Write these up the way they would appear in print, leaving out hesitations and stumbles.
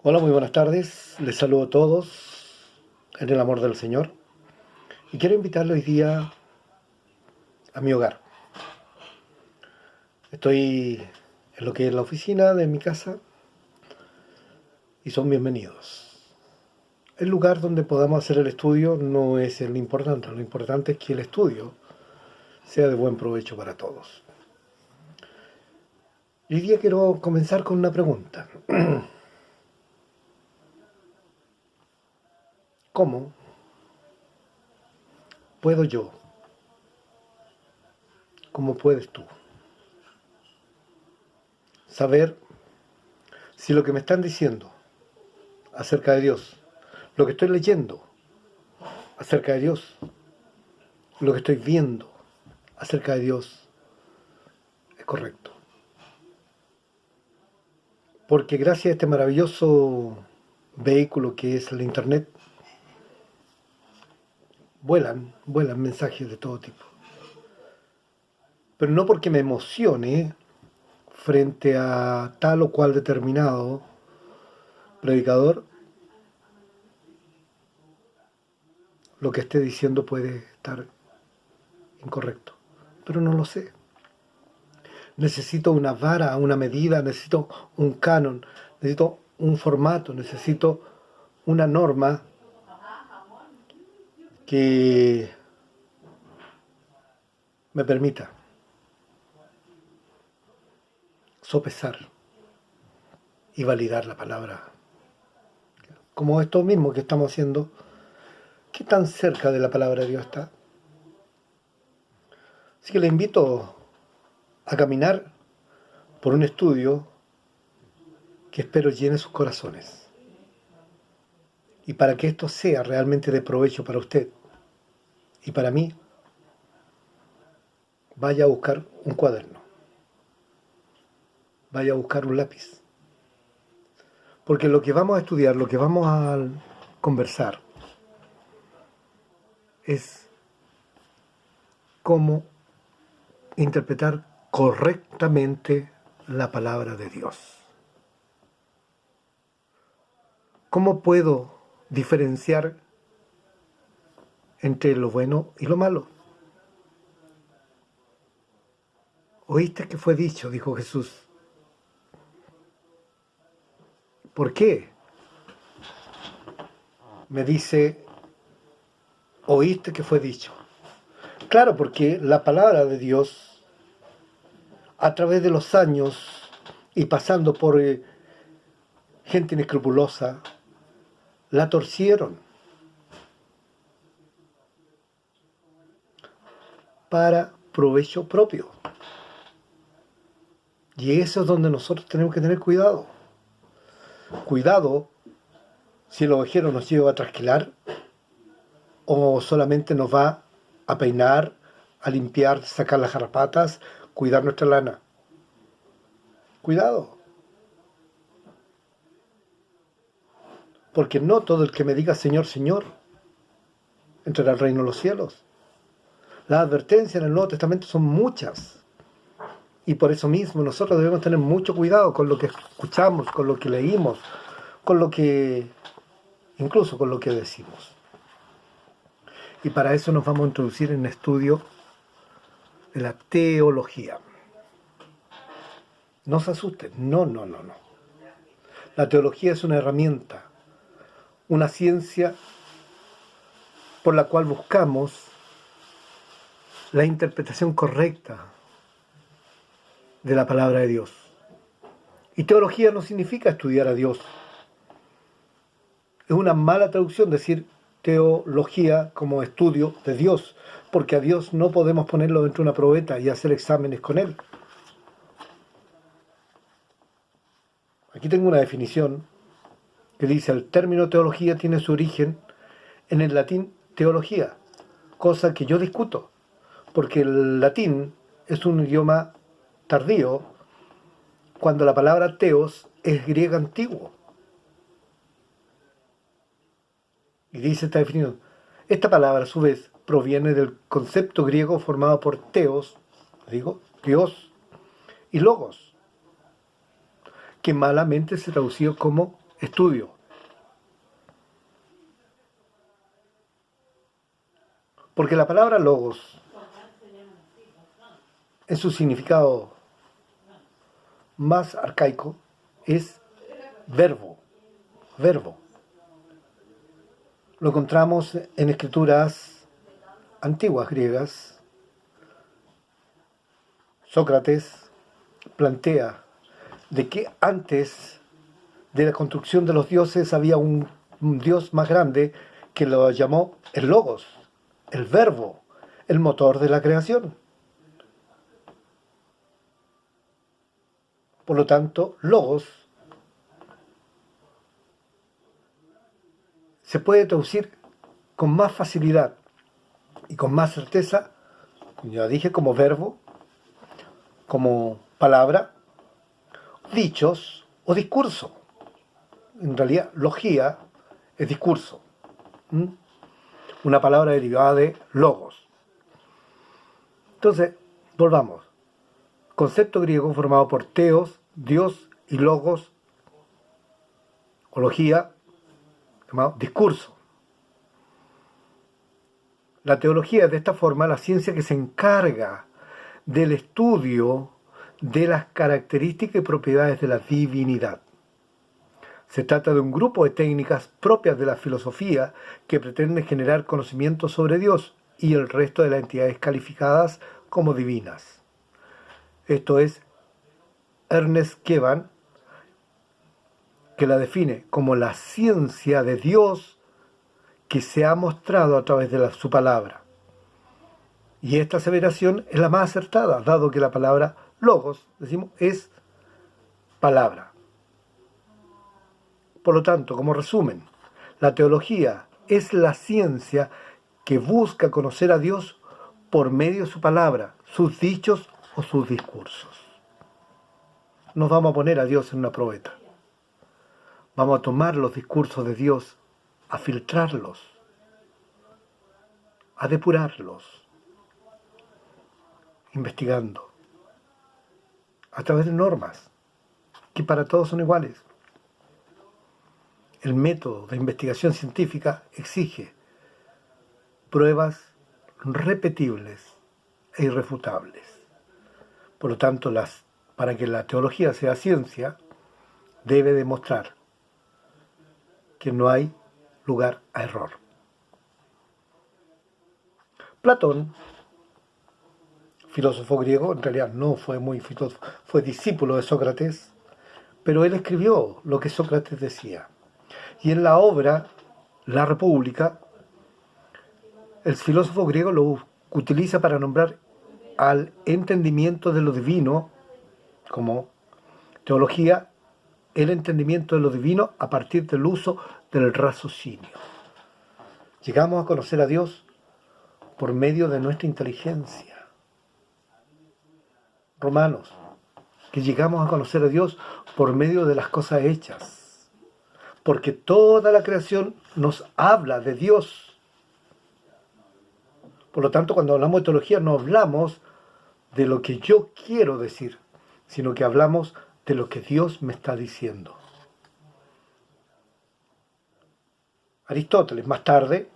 Hola, muy buenas tardes. Les saludo a todos en el amor del Señor. Y quiero invitarle hoy día a mi hogar. Estoy en lo que es la oficina de mi casa y son bienvenidos. El lugar donde podamos hacer el estudio no es el importante. Lo importante es que el estudio sea de buen provecho para todos. Y hoy día quiero comenzar con una pregunta. ¿Cómo puedo yo? ¿Cómo puedes tú saber si lo que me están diciendo acerca de Dios, lo que estoy leyendo acerca de Dios, lo que estoy viendo acerca de Dios es correcto? Porque gracias a este maravilloso vehículo que es el Internet, vuelan mensajes de todo tipo. Pero no porque me emocione frente a tal o cual determinado predicador, lo que esté diciendo puede estar incorrecto. Pero no lo sé. Necesito una vara, una medida, necesito un canon, necesito un formato, necesito una norma que me permita sopesar y validar la palabra. Como esto mismo que estamos haciendo, ¿qué tan cerca de la palabra de Dios está? Así que le invito a caminar por un estudio que espero llene sus corazones. Y para que esto sea realmente de provecho para usted y para mí, vaya a buscar un cuaderno, vaya a buscar un lápiz. Porque lo que vamos a estudiar, lo que vamos a conversar, es cómo interpretar correctamente la palabra de Dios. ¿Cómo puedo diferenciar entre lo bueno y lo malo? ¿Oíste que fue dicho? Dijo Jesús. ¿Por qué? Me dice, ¿oíste que fue dicho? Claro, porque la palabra de Dios, a través de los años y pasando por gente inescrupulosa, la torcieron para provecho propio. Y eso es donde nosotros tenemos que tener cuidado. Cuidado si el ovejero nos lleva a trasquilar o solamente nos va a peinar, a limpiar, sacar las garrapatas, cuidar nuestra lana. Cuidado. Porque no todo el que me diga Señor, Señor, entrará al reino de los cielos. Las advertencias en el Nuevo Testamento son muchas. Y por eso mismo nosotros debemos tener mucho cuidado con lo que escuchamos, con lo que leímos, con lo que, incluso con lo que decimos. Y para eso nos vamos a introducir en el estudio de la teología. No se asusten, no. La teología es una herramienta, una ciencia por la cual buscamos la interpretación correcta de la palabra de Dios. Y teología no significa estudiar a Dios. Es una mala traducción decir teología como estudio de Dios, porque a Dios no podemos ponerlo dentro de una probeta y hacer exámenes con él. Aquí tengo una definición que dice: el término teología tiene su origen en el latín teología, cosa que yo discuto, porque el latín es un idioma tardío cuando la palabra teos es griego antiguo. Y dice esta definición: esta palabra a su vez proviene del concepto griego formado por teos, Dios, y logos, que malamente se tradució como estudio. Porque la palabra logos, en su significado más arcaico, es verbo. Verbo. Lo encontramos en escrituras antiguas griegas. Sócrates plantea de que antes de la construcción de los dioses había un dios más grande que lo llamó el logos, el verbo, el motor de la creación. Por lo tanto, logos se puede traducir con más facilidad y con más certeza, ya dije, como verbo, como palabra, dichos o discurso. En realidad, logía es discurso. Una palabra derivada de logos. Entonces, volvamos. Concepto griego formado por teos, Dios, y logos, o logía, llamado discurso. La teología es de esta forma la ciencia que se encarga del estudio de las características y propiedades de la divinidad. Se trata de un grupo de técnicas propias de la filosofía que pretenden generar conocimiento sobre Dios y el resto de las entidades calificadas como divinas. Esto es Ernest Kevan, que la define como la ciencia de Dios que se ha mostrado a través de su palabra. Y esta aseveración es la más acertada, dado que la palabra logos, decimos, es palabra. Por lo tanto, como resumen, la teología es la ciencia que busca conocer a Dios por medio de su palabra, sus dichos o sus discursos. Nos vamos a poner a Dios en una probeta. Vamos a tomar los discursos de Dios, a filtrarlos, a depurarlos, investigando, a través de normas que para todos son iguales. El método de investigación científica exige pruebas repetibles e irrefutables. Por lo tanto, para que la teología sea ciencia, debe demostrar que no hay lugar a error. Platón, filósofo griego, en realidad no fue muy filósofo, fue discípulo de Sócrates, pero él escribió lo que Sócrates decía. Y en la obra La República, el filósofo griego lo utiliza para nombrar al entendimiento de lo divino como teología, el entendimiento de lo divino a partir del uso del raciocinio. Llegamos a conocer a Dios por medio de nuestra inteligencia. Romanos, que llegamos a conocer a Dios por medio de las cosas hechas. Porque toda la creación nos habla de Dios. Por lo tanto, cuando hablamos de teología no hablamos de lo que yo quiero decir, sino que hablamos de lo que Dios me está diciendo. Aristóteles, más tarde,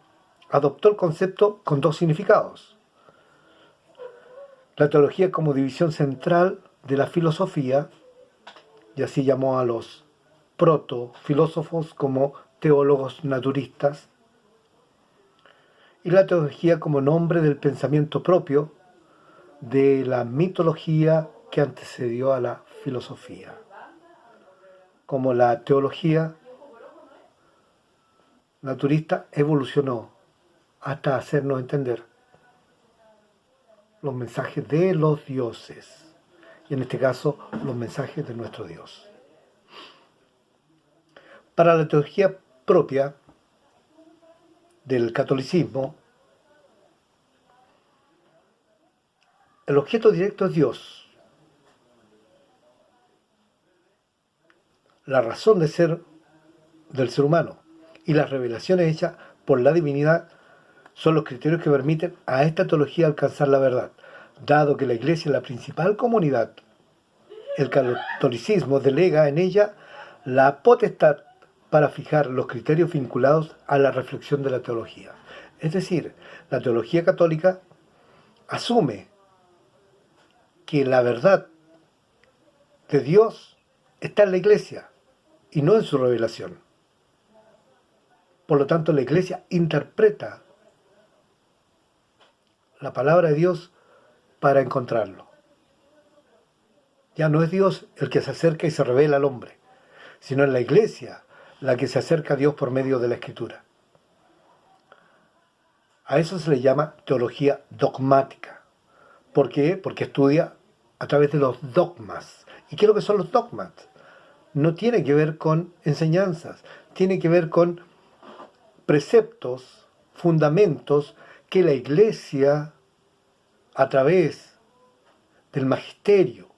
adoptó el concepto con dos significados. La teología como división central de la filosofía, y así llamó a los proto-filósofos como teólogos naturistas, y la teología como nombre del pensamiento propio de la mitología que antecedió a la filosofía. Como la teología naturista evolucionó hasta hacernos entender los mensajes de los dioses, y en este caso los mensajes de nuestro Dios. Para la teología propia del catolicismo, el objeto directo es Dios. La razón de ser del ser humano y las revelaciones hechas por la divinidad son los criterios que permiten a esta teología alcanzar la verdad, dado que la Iglesia es la principal comunidad. El catolicismo delega en ella la potestad para fijar los criterios vinculados a la reflexión de la teología. Es decir, la teología católica asume que la verdad de Dios está en la Iglesia y no en su revelación. Por lo tanto, la Iglesia interpreta la palabra de Dios para encontrarlo. Ya no es Dios el que se acerca y se revela al hombre, sino es la Iglesia la que se acerca a Dios por medio de la Escritura. A eso se le llama teología dogmática. ¿Por qué? Porque estudia a través de los dogmas. ¿Y qué es lo que son los dogmas? No tiene que ver con enseñanzas, tiene que ver con preceptos, fundamentos que la Iglesia, a través del magisterio,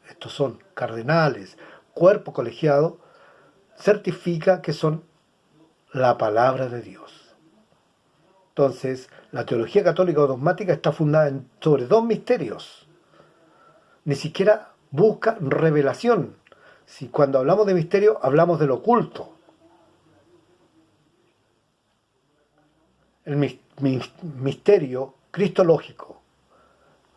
estos son cardenales, cuerpo colegiado, certifica que son la palabra de Dios. Entonces, la teología católica o dogmática está fundada sobre dos misterios. Ni siquiera busca revelación. Si cuando hablamos de misterio, hablamos del oculto. El misterio cristológico,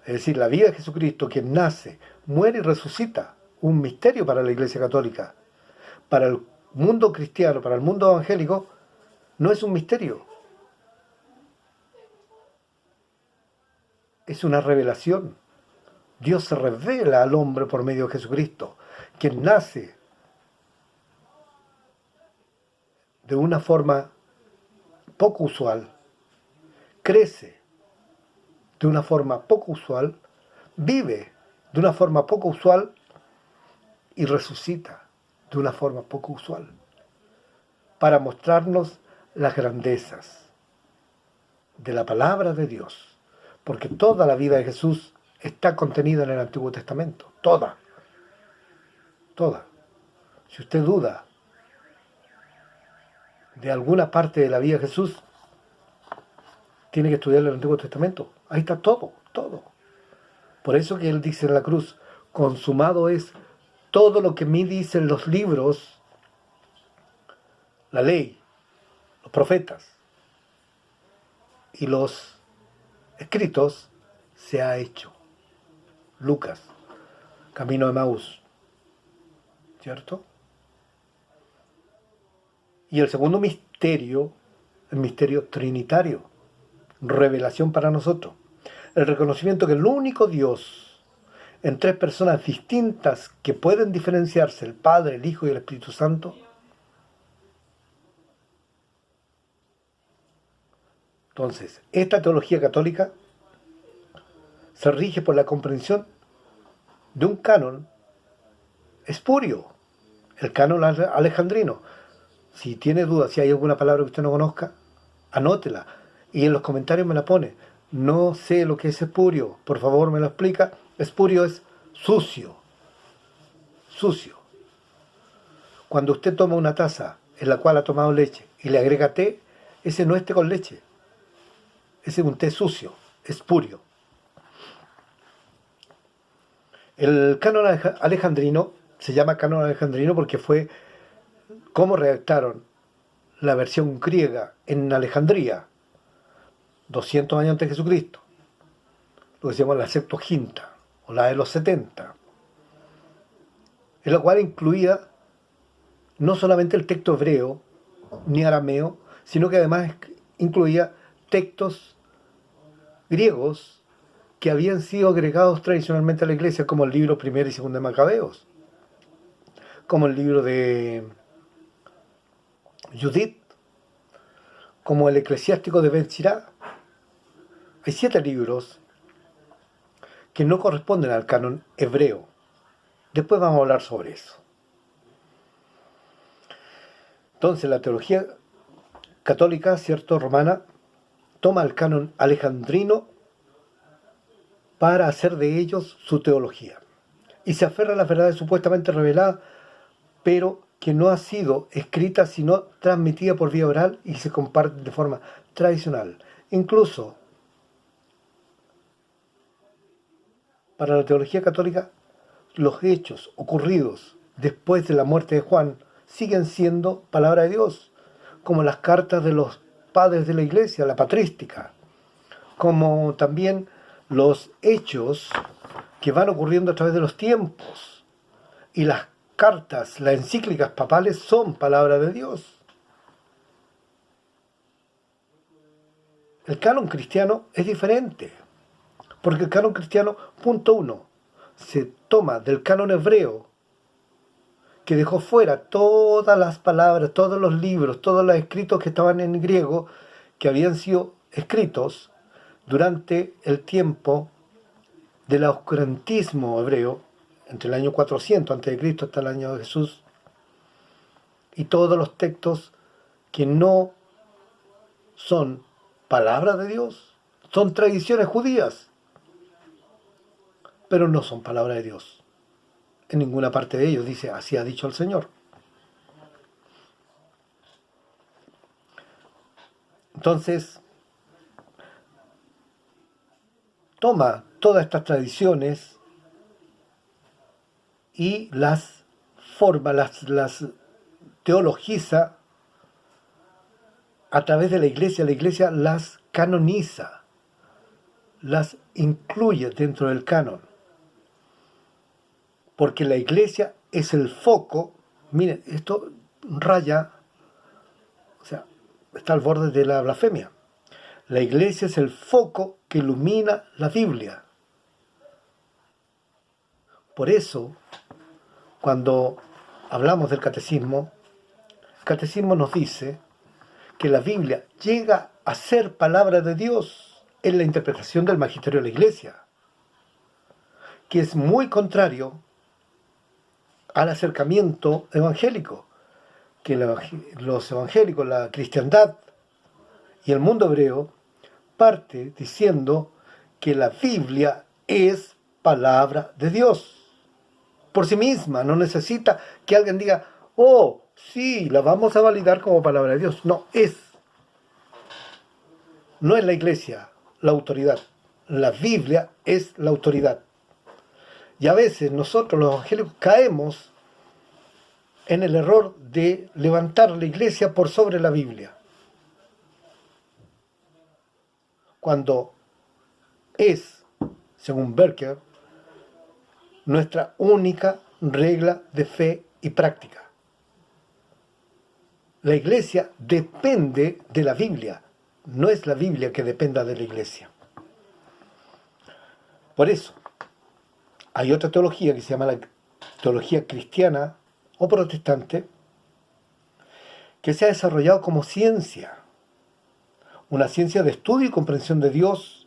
es decir, la vida de Jesucristo, quien nace, muere y resucita, un misterio para la Iglesia Católica. Para el mundo cristiano, para el mundo evangélico, no es un misterio. Es una revelación. Dios se revela al hombre por medio de Jesucristo, quien nace de una forma poco usual, crece de una forma poco usual, vive de una forma poco usual y resucita de una forma poco usual, para mostrarnos las grandezas de la palabra de Dios. Porque toda la vida de Jesús está contenida en el Antiguo Testamento. Toda. Si usted duda de alguna parte de la vida de Jesús, tiene que estudiar el Antiguo Testamento. Ahí está todo. Por eso que Él dice en la cruz, consumado es todo lo que me dicen los libros, la ley, los profetas y los escritos, se ha hecho. Lucas, camino de Emaús, ¿cierto? Y el segundo misterio, el misterio trinitario, revelación para nosotros, el reconocimiento que el único Dios en tres personas distintas que pueden diferenciarse, el Padre, el Hijo y el Espíritu Santo. Entonces, esta teología católica se rige por la comprensión de un canon espurio, el canon alejandrino. Si tiene dudas, si hay alguna palabra que usted no conozca, anótela y en los comentarios me la pone. No sé lo que es espurio, por favor me lo explica. Espurio es sucio. Cuando usted toma una taza en la cual ha tomado leche y le agrega té, ese no es té con leche. Ese es un té sucio, espurio. El canon alejandrino se llama canon alejandrino porque fue como redactaron la versión griega en Alejandría, 200 años antes de Jesucristo, lo que se llama la Septuaginta, o la de los 70, en la cual incluía no solamente el texto hebreo ni arameo, sino que además incluía textos griegos que habían sido agregados tradicionalmente a la Iglesia, como el libro primero y segundo de Macabeos, como el libro de Judith, como el eclesiástico de Ben Sirá. Hay 7 libros que no corresponden al canon hebreo. Después vamos a hablar sobre eso. Entonces, la teología católica, cierto, romana, toma el canon alejandrino para hacer de ellos su teología. Y se aferra a las verdades supuestamente reveladas, pero que no ha sido escrita sino transmitida por vía oral y se comparte de forma tradicional. Incluso para la teología católica, los hechos ocurridos después de la muerte de Juan siguen siendo palabra de Dios, como las cartas de los padres de la iglesia, la patrística, como también los hechos que van ocurriendo a través de los tiempos. Y las cartas, las encíclicas papales son palabra de Dios. El canon cristiano es diferente, porque el canon cristiano, punto uno, se toma del canon hebreo, que dejó fuera todas las palabras, todos los libros, todos los escritos que estaban en griego, que habían sido escritos durante el tiempo del oscurantismo hebreo, entre el año 400 a.C. hasta el año de Jesús, y todos los textos que no son palabra de Dios, son tradiciones judías, pero no son palabra de Dios. En ninguna parte de ellos dice, así ha dicho el Señor. Entonces, toma todas estas tradiciones y las forma, las teologiza a través de la iglesia las canoniza, las incluye dentro del canon. Porque la iglesia es el foco. Miren, esto raya, o sea, está al borde de la blasfemia. La iglesia es el foco que ilumina la Biblia. Por eso, cuando hablamos del catecismo, el catecismo nos dice que la Biblia llega a ser palabra de Dios en la interpretación del magisterio de la iglesia, que es muy contrario al acercamiento evangélico, que los evangélicos, la cristiandad y el mundo hebreo parte diciendo que la Biblia es palabra de Dios por sí misma, no necesita que alguien diga, oh, sí, la vamos a validar como palabra de Dios. No es la iglesia la autoridad, la Biblia es la autoridad. Y a veces nosotros los evangélicos caemos en el error de levantar la iglesia por sobre la Biblia, cuando es, según Berker, nuestra única regla de fe y práctica. La iglesia depende de la Biblia, no es la Biblia que dependa de la iglesia. Por eso, hay otra teología que se llama la teología cristiana o protestante, que se ha desarrollado como ciencia, una ciencia de estudio y comprensión de Dios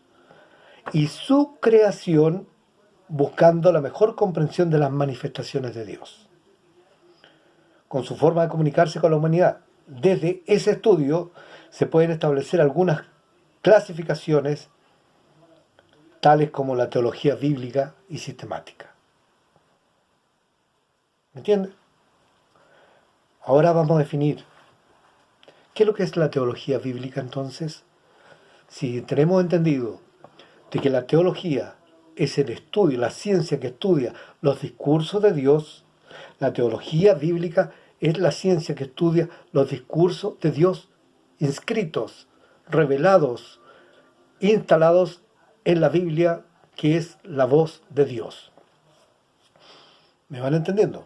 y su creación, buscando la mejor comprensión de las manifestaciones de Dios, con su forma de comunicarse con la humanidad. Desde ese estudio se pueden establecer algunas clasificaciones, tales como la teología bíblica y sistemática. ¿Me entiende? Ahora vamos a definir qué es lo que es la teología bíblica entonces. Si tenemos entendido de que la teología es el estudio, la ciencia que estudia los discursos de Dios, la teología bíblica es la ciencia que estudia los discursos de Dios inscritos, revelados, instalados en la Biblia, que es la voz de Dios. ¿Me van entendiendo?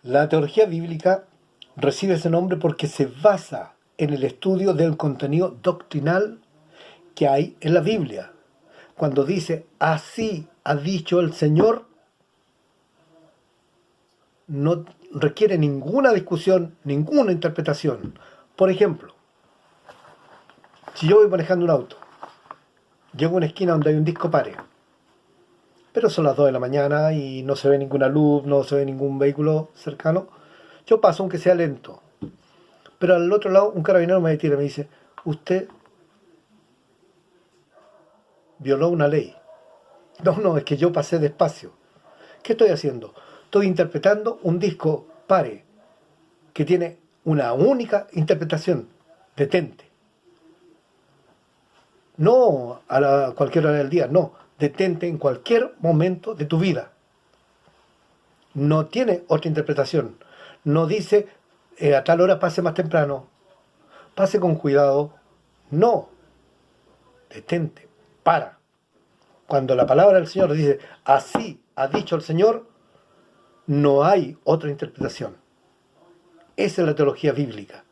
La teología bíblica recibe ese nombre porque se basa en el estudio del contenido doctrinal que hay en la Biblia. Cuando dice, así ha dicho el Señor, no requiere ninguna discusión, ninguna interpretación. Por ejemplo, si yo voy manejando un auto, llego a una esquina donde hay un disco pare, pero son las 2 de la mañana y no se ve ninguna luz, no se ve ningún vehículo cercano, yo paso aunque sea lento. Pero al otro lado un carabinero me detiene y me dice, usted violó una ley. No, es que yo pasé despacio. ¿Qué estoy haciendo? Estoy interpretando un disco pare que tiene una única interpretación, detente. No cualquier hora del día, no, detente en cualquier momento de tu vida. No tiene otra interpretación. No dice a tal hora pase más temprano, pase con cuidado. No, detente, para. Cuando la palabra del Señor dice, así ha dicho el Señor, no hay otra interpretación. Esa es la teología bíblica,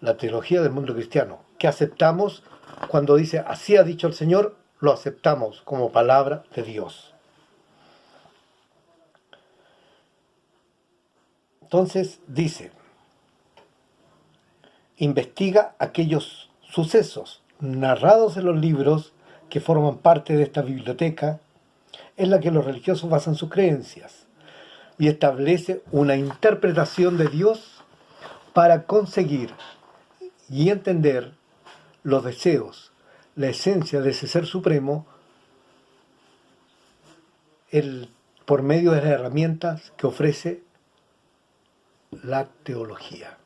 la teología del mundo cristiano, que aceptamos cuando dice, así ha dicho el Señor, lo aceptamos como palabra de Dios. Entonces dice, investiga aquellos sucesos narrados en los libros que forman parte de esta biblioteca en la que los religiosos basan sus creencias y establece una interpretación de Dios para conseguir y entender los deseos, la esencia de ese ser supremo por medio de las herramientas que ofrece la teología.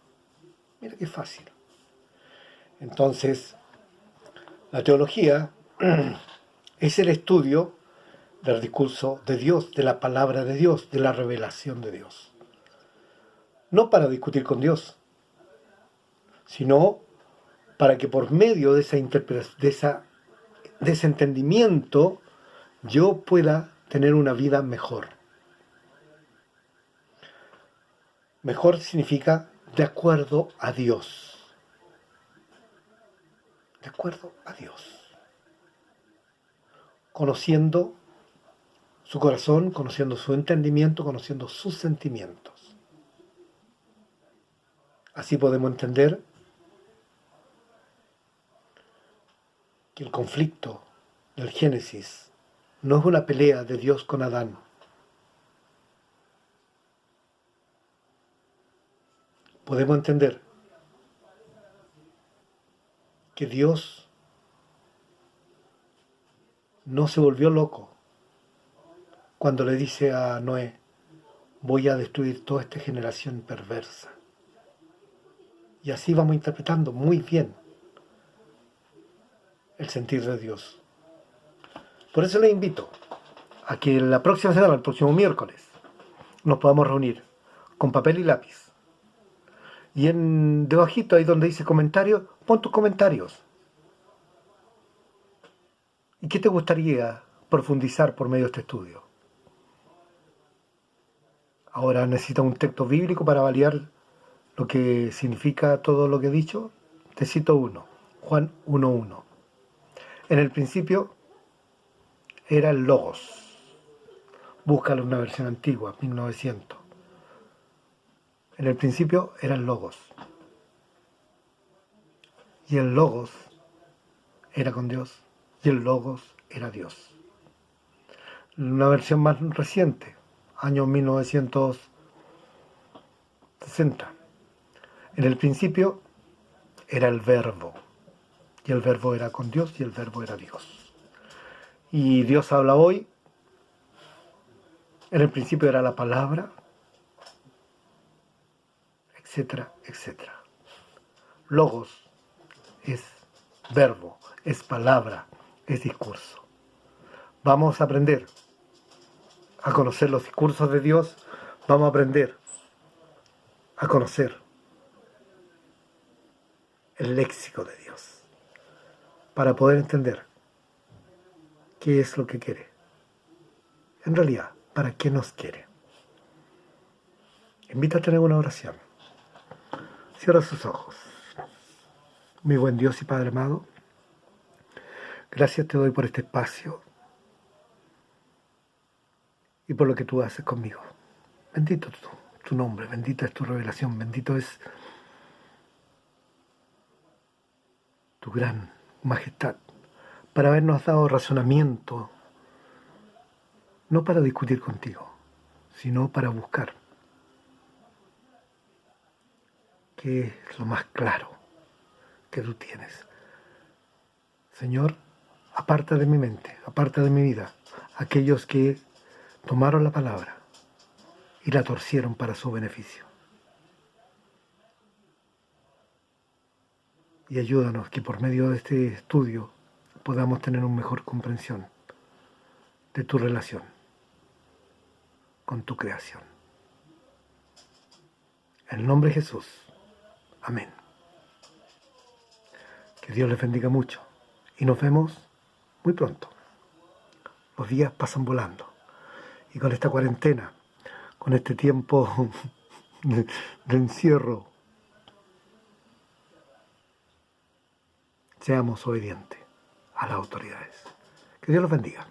Mira qué fácil. Entonces, la teología es el estudio del discurso de Dios, de la palabra de Dios, de la revelación de Dios. No para discutir con Dios, sino para que por medio de ese entendimiento yo pueda tener una vida mejor. Mejor significa de acuerdo a Dios. De acuerdo a Dios. Conociendo su corazón, conociendo su entendimiento, conociendo sus sentimientos. Así podemos entender que el conflicto del Génesis no es una pelea de Dios con Adán. Podemos entender que Dios no se volvió loco cuando le dice a Noé, voy a destruir toda esta generación perversa. Y así vamos interpretando muy bien el sentir de Dios. Por eso les invito a que la próxima semana, el próximo miércoles, nos podamos reunir con papel y lápiz. Y debajito, ahí donde dice comentarios, pon tus comentarios. ¿Y qué te gustaría profundizar por medio de este estudio? Ahora necesito un texto bíblico para validar lo que significa todo lo que he dicho. Te cito uno, Juan 1:1. En el principio era el Logos. Búscalo en una versión antigua, 1900. En el principio era el Logos. Y el Logos era con Dios. Y el Logos era Dios. Una versión más reciente, año 1960. En el principio era el Verbo. Y el Verbo era con Dios y el Verbo era Dios. Y Dios habla hoy. En el principio era la palabra, etcétera, etcétera. Logos es verbo, es palabra, es discurso. Vamos a aprender a conocer los discursos de Dios, vamos a aprender a conocer el léxico de Dios para poder entender qué es lo que quiere. En realidad, ¿para qué nos quiere? Invita a tener una oración. Cierra sus ojos. Mi buen Dios y Padre amado, gracias te doy por este espacio y por lo que tú haces conmigo. Bendito tu nombre, bendita es tu revelación, bendito es tu gran majestad, para habernos dado razonamiento, no para discutir contigo, sino para buscar qué es lo más claro que tú tienes. Señor, aparta de mi mente, aparta de mi vida aquellos que tomaron la palabra y la torcieron para su beneficio. Y ayúdanos que por medio de este estudio podamos tener una mejor comprensión de tu relación. con tu creación. En el nombre de Jesús. Amén. Que Dios les bendiga mucho. Y nos vemos muy pronto. Los días pasan volando. Y con esta cuarentena, con este tiempo de encierro, seamos obedientes a las autoridades. Que Dios los bendiga.